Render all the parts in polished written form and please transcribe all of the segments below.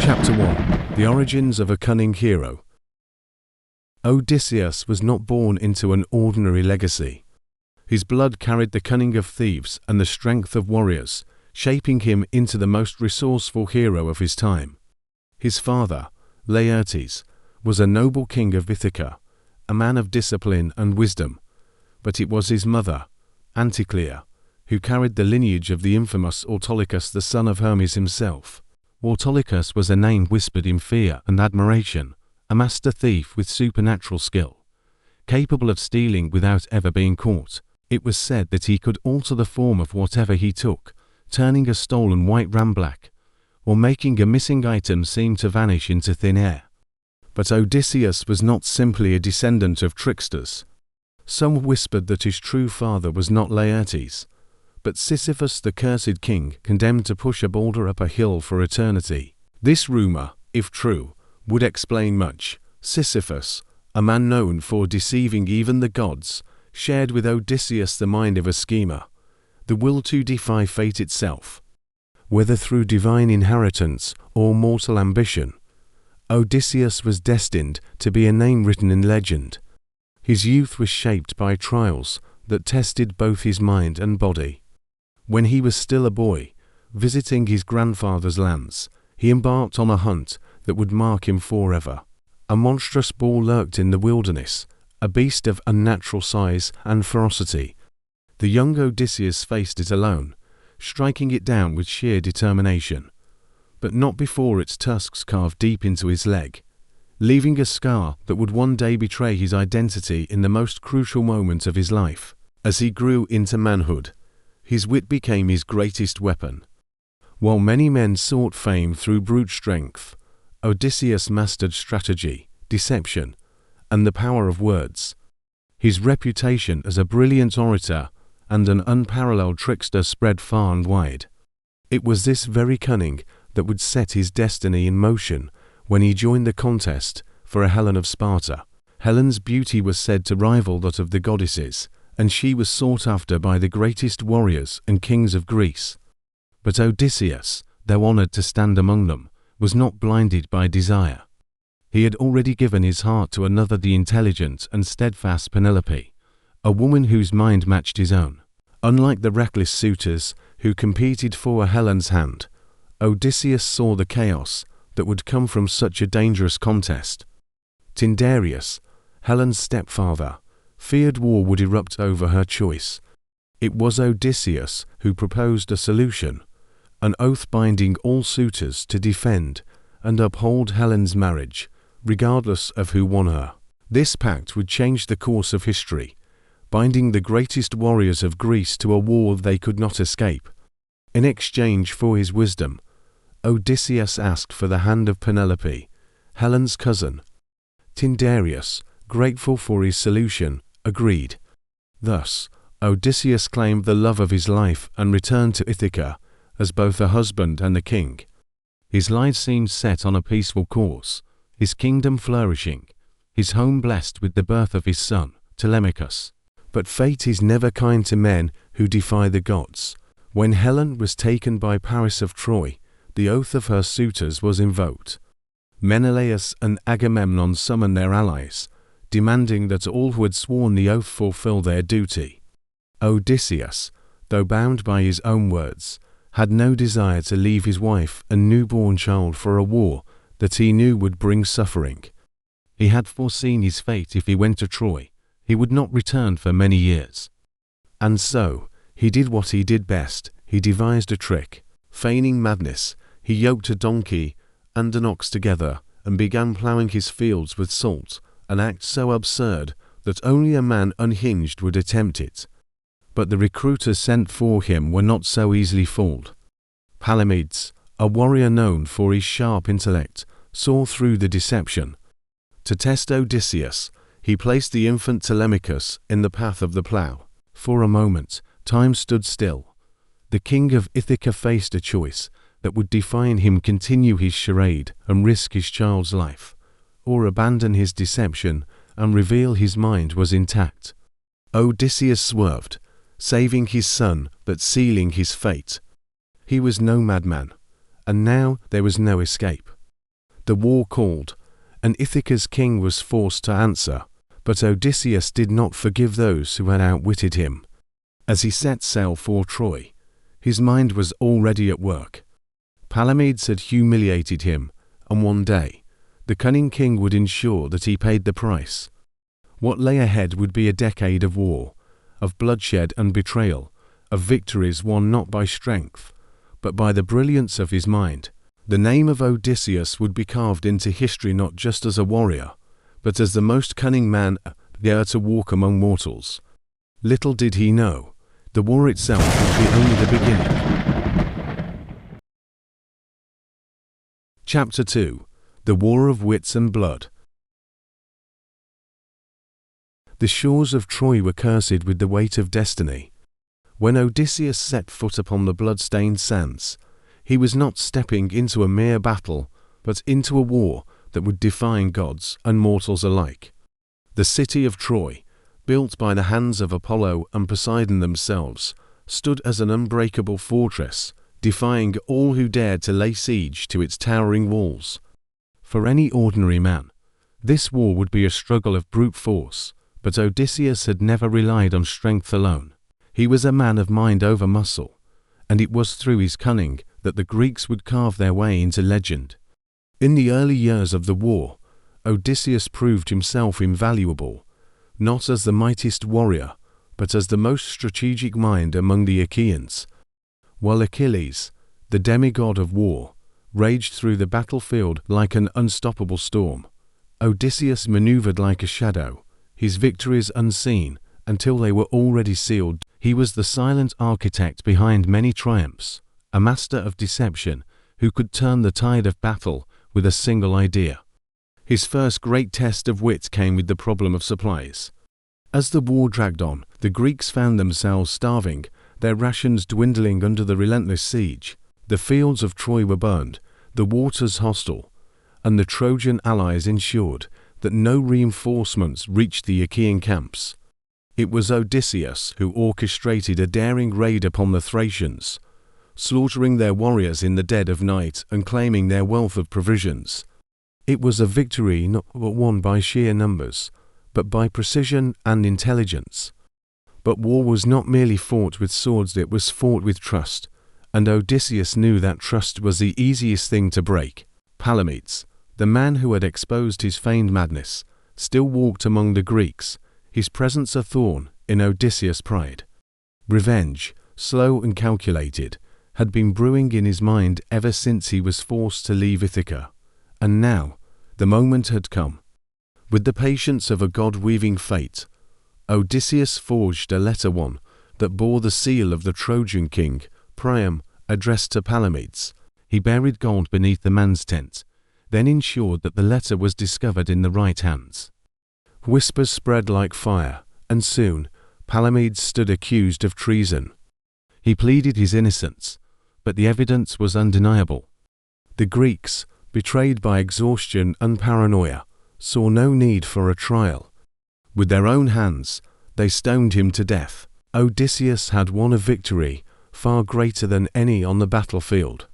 Chapter 1: The Origins of a Cunning Hero. Odysseus was not born into an ordinary legacy. His blood carried the cunning of thieves and the strength of warriors, shaping him into the most resourceful hero of his time. His father, Laertes, was a noble king of Ithaca, a man of discipline and wisdom, but it was his mother, Anticlea, who carried the lineage of the infamous Autolycus, the son of Hermes himself. Autolycus was a name whispered in fear and admiration, a master thief with supernatural skill, capable of stealing without ever being caught. It was said that he could alter the form of whatever he took, turning a stolen white ram black, or making a missing item seem to vanish into thin air. But Odysseus was not simply a descendant of tricksters. Some whispered that his true father was not Laertes, but Sisyphus, the cursed king, condemned to push a boulder up a hill for eternity. This rumor, if true, would explain much. Sisyphus, a man known for deceiving even the gods, shared with Odysseus the mind of a schemer, the will to defy fate itself. Whether through divine inheritance or mortal ambition, Odysseus was destined to be a name written in legend. His youth was shaped by trials that tested both his mind and body. When he was still a boy, visiting his grandfather's lands, he embarked on a hunt that would mark him forever. A monstrous boar lurked in the wilderness, a beast of unnatural size and ferocity. The young Odysseus faced it alone, striking it down with sheer determination, but not before its tusks carved deep into his leg, leaving a scar that would one day betray his identity in the most crucial moment of his life. As he grew into manhood, his wit became his greatest weapon. While many men sought fame through brute strength, Odysseus mastered strategy, deception, and the power of words. His reputation as a brilliant orator and an unparalleled trickster spread far and wide. It was this very cunning that would set his destiny in motion when he joined the contest for a Helen of Sparta. Helen's beauty was said to rival that of the goddesses, and she was sought after by the greatest warriors and kings of Greece. But Odysseus, though honored to stand among them, was not blinded by desire. He had already given his heart to another, the intelligent and steadfast Penelope, a woman whose mind matched his own. Unlike the reckless suitors who competed for Helen's hand, Odysseus saw the chaos that would come from such a dangerous contest. Tyndareus, Helen's stepfather, feared war would erupt over her choice. It was Odysseus who proposed a solution, an oath binding all suitors to defend and uphold Helen's marriage, regardless of who won her. This pact would change the course of history, binding the greatest warriors of Greece to a war they could not escape. In exchange for his wisdom, Odysseus asked for the hand of Penelope, Helen's cousin. Tyndareus, grateful for his solution, agreed. Thus, Odysseus claimed the love of his life and returned to Ithaca as both a husband and a king. His life seemed set on a peaceful course, his kingdom flourishing, his home blessed with the birth of his son, Telemachus. But fate is never kind to men who defy the gods. When Helen was taken by Paris of Troy, the oath of her suitors was invoked. Menelaus and Agamemnon summoned their allies, demanding that all who had sworn the oath fulfill their duty. Odysseus, though bound by his own words, had no desire to leave his wife and newborn child for a war that he knew would bring suffering. He had foreseen his fate. If he went to Troy, he would not return for many years. And so, he did what he did best. He devised a trick. Feigning madness, he yoked a donkey and an ox together and began ploughing his fields with salt, an act so absurd that only a man unhinged would attempt it. But the recruiters sent for him were not so easily fooled. Palamedes, a warrior known for his sharp intellect, saw through the deception. To test Odysseus, he placed the infant Telemachus in the path of the plough. For a moment, time stood still. The king of Ithaca faced a choice that would define him: continue his charade and risk his child's life, or abandon his deception and reveal his mind was intact. Odysseus swerved, saving his son but sealing his fate. He was no madman, and now there was no escape. The war called, and Ithaca's king was forced to answer, but Odysseus did not forgive those who had outwitted him. As he set sail for Troy, his mind was already at work. Palamedes had humiliated him, and one day, the cunning king would ensure that he paid the price. What lay ahead would be a decade of war, of bloodshed and betrayal, of victories won not by strength, but by the brilliance of his mind. The name of Odysseus would be carved into history not just as a warrior, but as the most cunning man ever to walk among mortals. Little did he know, the war itself would be only the beginning. Chapter 2. The War of Wits and Blood. The shores of Troy were cursed with the weight of destiny. When Odysseus set foot upon the blood-stained sands, he was not stepping into a mere battle, but into a war that would defy gods and mortals alike. The city of Troy, built by the hands of Apollo and Poseidon themselves, stood as an unbreakable fortress, defying all who dared to lay siege to its towering walls. For any ordinary man, this war would be a struggle of brute force, but Odysseus had never relied on strength alone. He was a man of mind over muscle, and it was through his cunning that the Greeks would carve their way into legend. In the early years of the war, Odysseus proved himself invaluable, not as the mightiest warrior, but as the most strategic mind among the Achaeans. While Achilles, the demigod of war, raged through the battlefield like an unstoppable storm, Odysseus maneuvered like a shadow, his victories unseen until they were already sealed. He was the silent architect behind many triumphs, a master of deception who could turn the tide of battle with a single idea. His first great test of wit came with the problem of supplies. As the war dragged on, the Greeks found themselves starving, their rations dwindling under the relentless siege. The fields of Troy were burned, the waters hostile, and the Trojan allies ensured that no reinforcements reached the Achaean camps. It was Odysseus who orchestrated a daring raid upon the Thracians, slaughtering their warriors in the dead of night and claiming their wealth of provisions. It was a victory not won by sheer numbers, but by precision and intelligence. But war was not merely fought with swords, it was fought with trust, and Odysseus knew that trust was the easiest thing to break. Palamedes, the man who had exposed his feigned madness, still walked among the Greeks, his presence a thorn in Odysseus' pride. Revenge, slow and calculated, had been brewing in his mind ever since he was forced to leave Ithaca, and now the moment had come. With the patience of a god weaving fate, Odysseus forged a letter one that bore the seal of the Trojan king, Priam, addressed to Palamedes. He buried gold beneath the man's tent, then ensured that the letter was discovered in the right hands. Whispers spread like fire, and soon Palamedes stood accused of treason. He pleaded his innocence, but the evidence was undeniable. The Greeks, betrayed by exhaustion and paranoia, saw no need for a trial. With their own hands, they stoned him to death. Odysseus had won a victory far greater than any on the battlefield.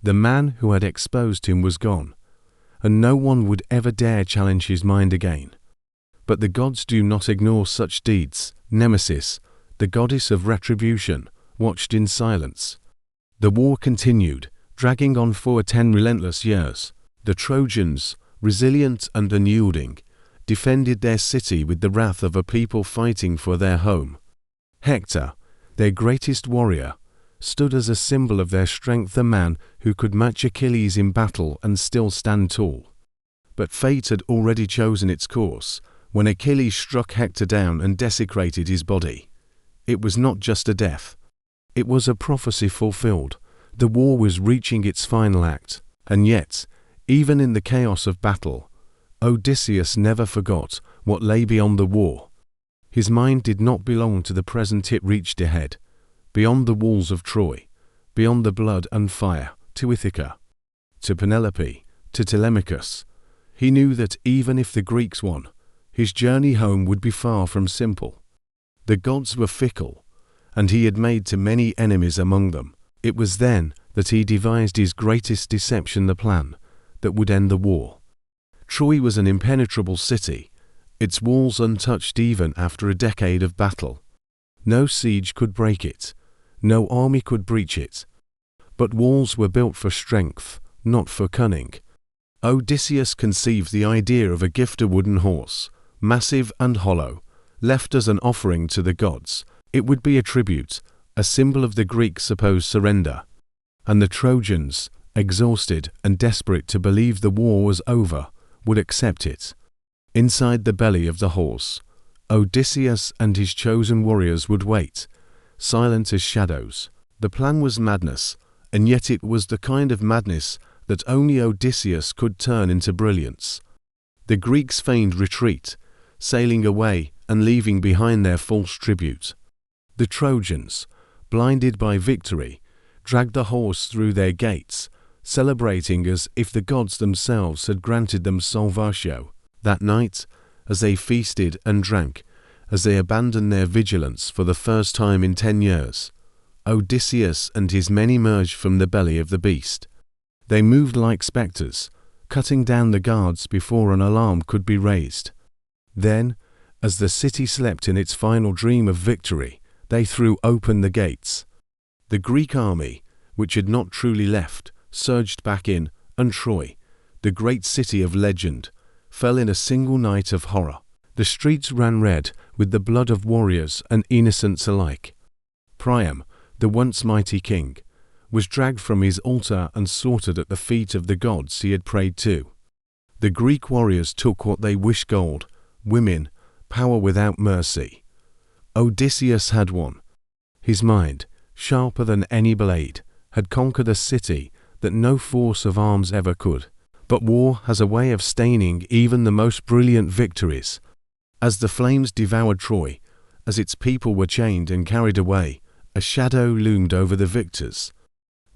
The man who had exposed him was gone, and no one would ever dare challenge his mind again. But the gods do not ignore such deeds. Nemesis, the goddess of retribution, watched in silence. The war continued, dragging on for 10 relentless years. The Trojans, resilient and unyielding, defended their city with the wrath of a people fighting for their home. Hector, their greatest warrior, stood as a symbol of their strength, a man who could match Achilles in battle and still stand tall. But fate had already chosen its course when Achilles struck Hector down and desecrated his body. It was not just a death. It was a prophecy fulfilled. The war was reaching its final act, and yet, even in the chaos of battle, Odysseus never forgot what lay beyond the war. His mind did not belong to the present, it reached ahead, beyond the walls of Troy, beyond the blood and fire, to Ithaca, to Penelope, to Telemachus. He knew that even if the Greeks won, his journey home would be far from simple. The gods were fickle, and he had made too many enemies among them. It was then that he devised his greatest deception, the plan that would end the war. Troy was an impenetrable city, its walls untouched even after a decade of battle. No siege could break it, no army could breach it. But walls were built for strength, not for cunning. Odysseus conceived the idea of a gift, a wooden horse, massive and hollow, left as an offering to the gods. It would be a tribute, a symbol of the Greeks' supposed surrender. And the Trojans, exhausted and desperate to believe the war was over, would accept it. Inside the belly of the horse, Odysseus and his chosen warriors would wait, silent as shadows. The plan was madness, and yet it was the kind of madness that only Odysseus could turn into brilliance. The Greeks feigned retreat, sailing away and leaving behind their false tribute. The Trojans, blinded by victory, dragged the horse through their gates, celebrating as if the gods themselves had granted them salvatio. That night, as they feasted and drank, as they abandoned their vigilance for the first time in 10 years, Odysseus and his men emerged from the belly of the beast. They moved like spectres, cutting down the guards before an alarm could be raised. Then, as the city slept in its final dream of victory, they threw open the gates. The Greek army, which had not truly left, surged back in, and Troy, the great city of legend, fell in a single night of horror. The streets ran red with the blood of warriors and innocents alike. Priam, the once mighty king, was dragged from his altar and slaughtered at the feet of the gods he had prayed to. The Greek warriors took what they wished: gold, women, power without mercy. Odysseus had won. His mind, sharper than any blade, had conquered a city that no force of arms ever could. But war has a way of staining even the most brilliant victories. As the flames devoured Troy, as its people were chained and carried away, a shadow loomed over the victors.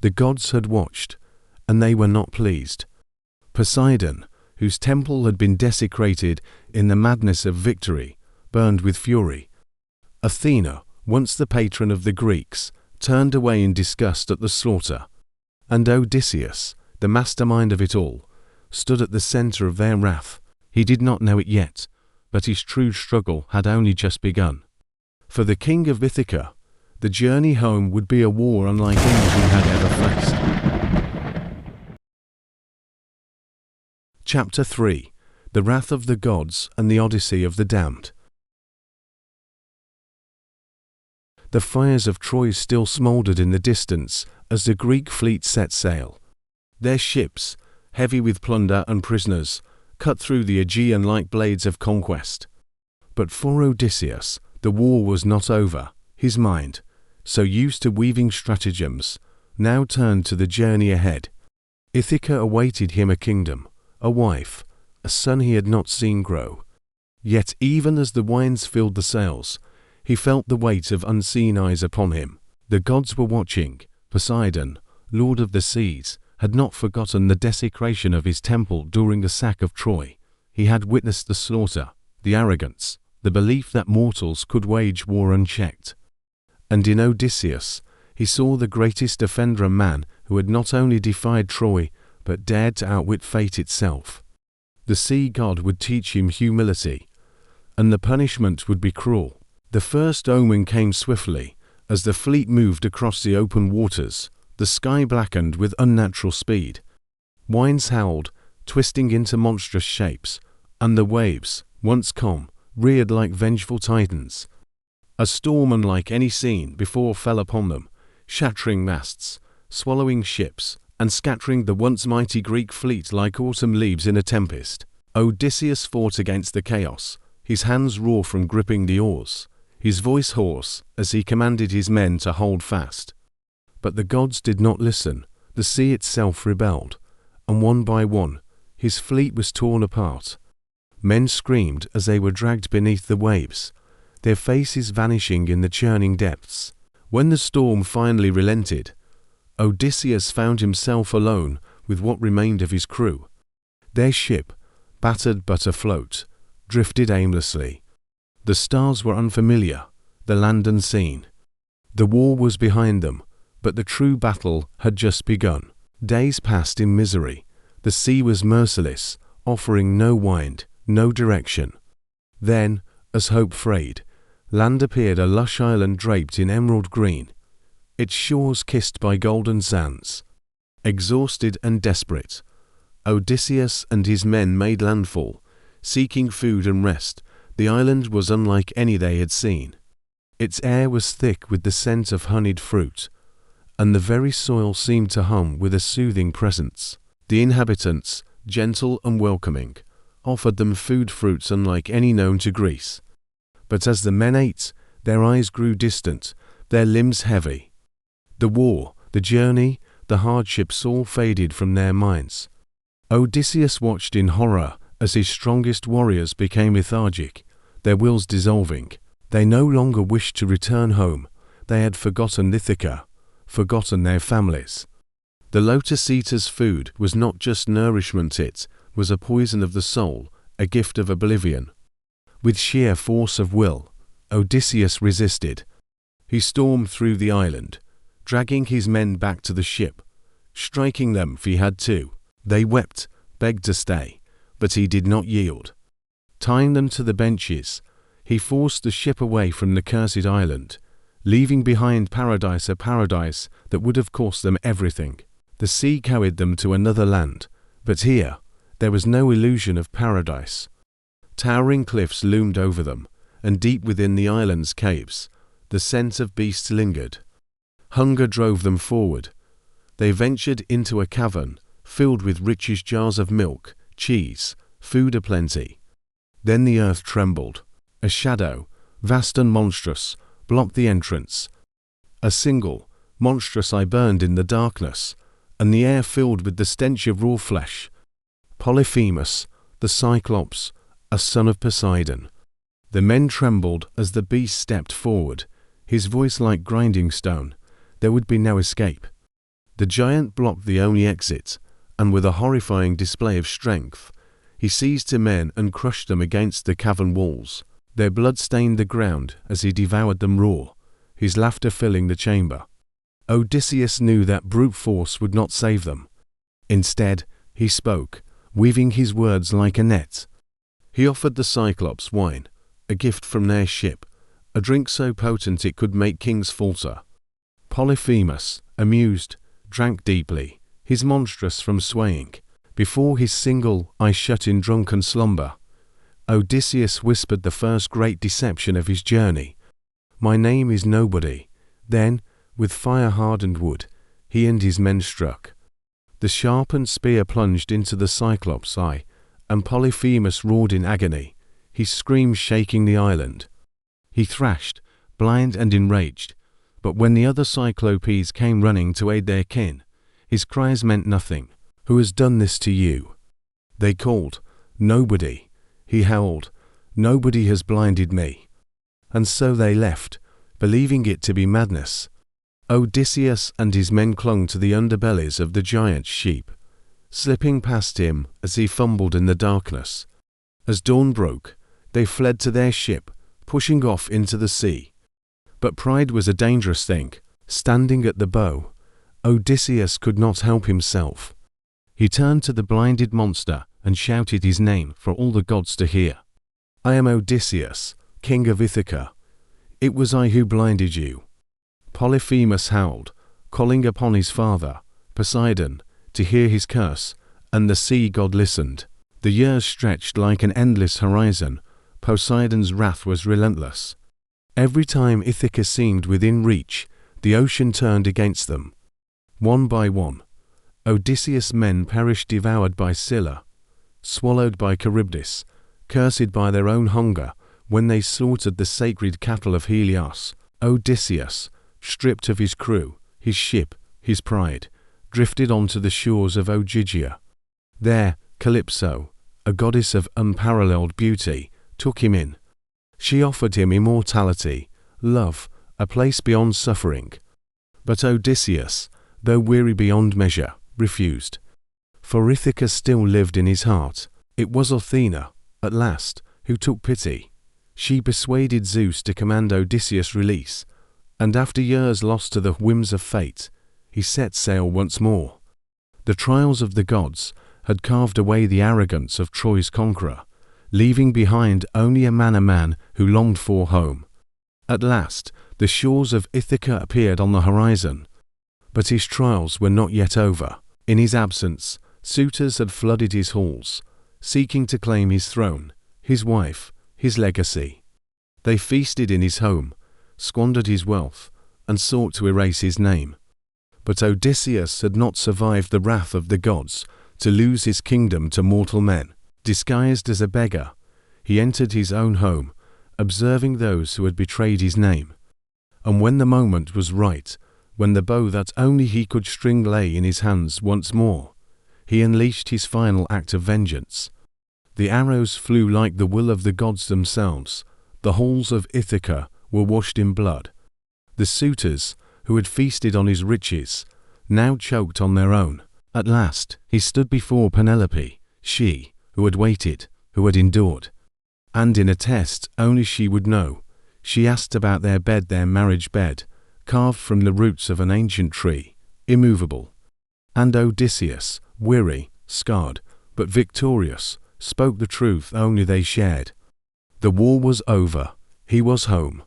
The gods had watched, and they were not pleased. Poseidon, whose temple had been desecrated in the madness of victory, burned with fury. Athena, once the patron of the Greeks, turned away in disgust at the slaughter. And Odysseus, the mastermind of it all, stood at the center of their wrath. He did not know it yet, but his true struggle had only just begun. For the king of Ithaca, the journey home would be a war unlike any he had ever faced. Chapter 3: The Wrath of the Gods and the Odyssey of the Damned. The fires of Troy still smouldered in the distance as the Greek fleet set sail. Their ships, heavy with plunder and prisoners, cut through the Aegean like blades of conquest. But for Odysseus, the war was not over. His mind, so used to weaving stratagems, now turned to the journey ahead. Ithaca awaited him: a kingdom, a wife, a son he had not seen grow. Yet even as the winds filled the sails, he felt the weight of unseen eyes upon him. The gods were watching. Poseidon, lord of the seas, had not forgotten the desecration of his temple during the sack of Troy. He had witnessed the slaughter, the arrogance, the belief that mortals could wage war unchecked. And in Odysseus, he saw the greatest defender, a man who had not only defied Troy, but dared to outwit fate itself. The sea god would teach him humility, and the punishment would be cruel. The first omen came swiftly, as the fleet moved across the open waters. The sky blackened with unnatural speed. Winds howled, twisting into monstrous shapes, and the waves, once calm, reared like vengeful titans. A storm unlike any seen before fell upon them, shattering masts, swallowing ships, and scattering the once mighty Greek fleet like autumn leaves in a tempest. Odysseus fought against the chaos, his hands raw from gripping the oars, his voice hoarse as he commanded his men to hold fast. But the gods did not listen. The sea itself rebelled, and one by one, his fleet was torn apart. Men screamed as they were dragged beneath the waves, their faces vanishing in the churning depths. When the storm finally relented, Odysseus found himself alone with what remained of his crew. Their ship, battered but afloat, drifted aimlessly. The stars were unfamiliar, the land unseen. The war was behind them, but the true battle had just begun. Days passed in misery, The sea was merciless, offering no wind, no direction. Then, as hope frayed, land appeared, a lush island draped in emerald green, its shores kissed by golden sands. Exhausted and desperate, Odysseus and his men made landfall, seeking food and rest. The island was unlike any they had seen. Its air was thick with the scent of honeyed fruit, and the very soil seemed to hum with a soothing presence. The inhabitants, gentle and welcoming, offered them fruits unlike any known to Greece. But as the men ate, their eyes grew distant, their limbs heavy. The war, the journey, the hardships all faded from their minds. Odysseus watched in horror as his strongest warriors became lethargic, their wills dissolving. They no longer wished to return home. They had forgotten Ithaca, forgotten their families. The Lotus Eater's food was not just nourishment, it was a poison of the soul, a gift of oblivion. With sheer force of will, Odysseus resisted. He stormed through the island, dragging his men back to the ship, striking them if he had to. They wept, begged to stay, but he did not yield. Tying them to the benches, he forced the ship away from the cursed island, leaving behind paradise, a paradise that would have cost them everything. The sea carried them to another land, but here, there was no illusion of paradise. Towering cliffs loomed over them, and deep within the island's caves, the scent of beasts lingered. Hunger drove them forward. They ventured into a cavern, filled with richest jars of milk, cheese, food aplenty. Then the earth trembled. A shadow, vast and monstrous, blocked the entrance. A single, monstrous eye burned in the darkness, and the air filled with the stench of raw flesh. Polyphemus, the Cyclops, a son of Poseidon. The men trembled as the beast stepped forward, his voice like grinding stone. There would be no escape. The giant blocked the only exit, and with a horrifying display of strength, he seized the men and crushed them against the cavern walls. Their blood stained the ground as he devoured them raw, his laughter filling the chamber. Odysseus knew that brute force would not save them. Instead, he spoke, weaving his words like a net. He offered the Cyclops wine, a gift from their ship, a drink so potent it could make kings falter. Polyphemus, amused, drank deeply, his monstrous from swaying. Before his single eye shut in drunken slumber, Odysseus whispered the first great deception of his journey. "My name is Nobody." Then, with fire-hardened wood, he and his men struck. The sharpened spear plunged into the Cyclops' eye, and Polyphemus roared in agony, his screams shaking the island. He thrashed, blind and enraged, but when the other Cyclopes came running to aid their kin, his cries meant nothing. "Who has done this to you?" They called. "Nobody." He howled, "Nobody has blinded me." And so they left, believing it to be madness. Odysseus and his men clung to the underbellies of the giant sheep, slipping past him as he fumbled in the darkness. As dawn broke, they fled to their ship, pushing off into the sea. But pride was a dangerous thing. Standing at the bow, Odysseus could not help himself. He turned to the blinded monster and shouted his name for all the gods to hear. "I am Odysseus, king of Ithaca. It was I who blinded you." Polyphemus howled, calling upon his father, Poseidon, to hear his curse, and the sea god listened. The years stretched like an endless horizon. Poseidon's wrath was relentless. Every time Ithaca seemed within reach, the ocean turned against them. One by one, Odysseus' men perished, devoured by Scylla, swallowed by Charybdis, cursed by their own hunger when they slaughtered the sacred cattle of Helios. Odysseus, stripped of his crew, his ship, his pride, drifted onto the shores of Ogygia. There, Calypso, a goddess of unparalleled beauty, took him in. She offered him immortality, love, a place beyond suffering. But Odysseus, though weary beyond measure, refused. For Ithaca still lived in his heart. It was Athena, at last, who took pity. She persuaded Zeus to command Odysseus' release, and after years lost to the whims of fate, he set sail once more. The trials of the gods, had carved away the arrogance of Troy's conqueror, leaving behind only a man who longed for home. At last, the shores of Ithaca appeared on the horizon, but his trials were not yet over. In his absence, suitors had flooded his halls, seeking to claim his throne, his wife, his legacy. They feasted in his home, squandered his wealth, and sought to erase his name. But Odysseus had not survived the wrath of the gods to lose his kingdom to mortal men. Disguised as a beggar, he entered his own home, observing those who had betrayed his name. And when the moment was right, when the bow that only he could string lay in his hands once more, he unleashed his final act of vengeance. The arrows flew like the will of the gods themselves. The halls of Ithaca were washed in blood. The suitors, who had feasted on his riches, now choked on their own. At last, he stood before Penelope, she, who had waited, who had endured. And in a test only she would know, she asked about their bed, their marriage bed, carved from the roots of an ancient tree, immovable. And Odysseus, weary, scarred, but victorious, spoke the truth only they shared. The war was over. He was home.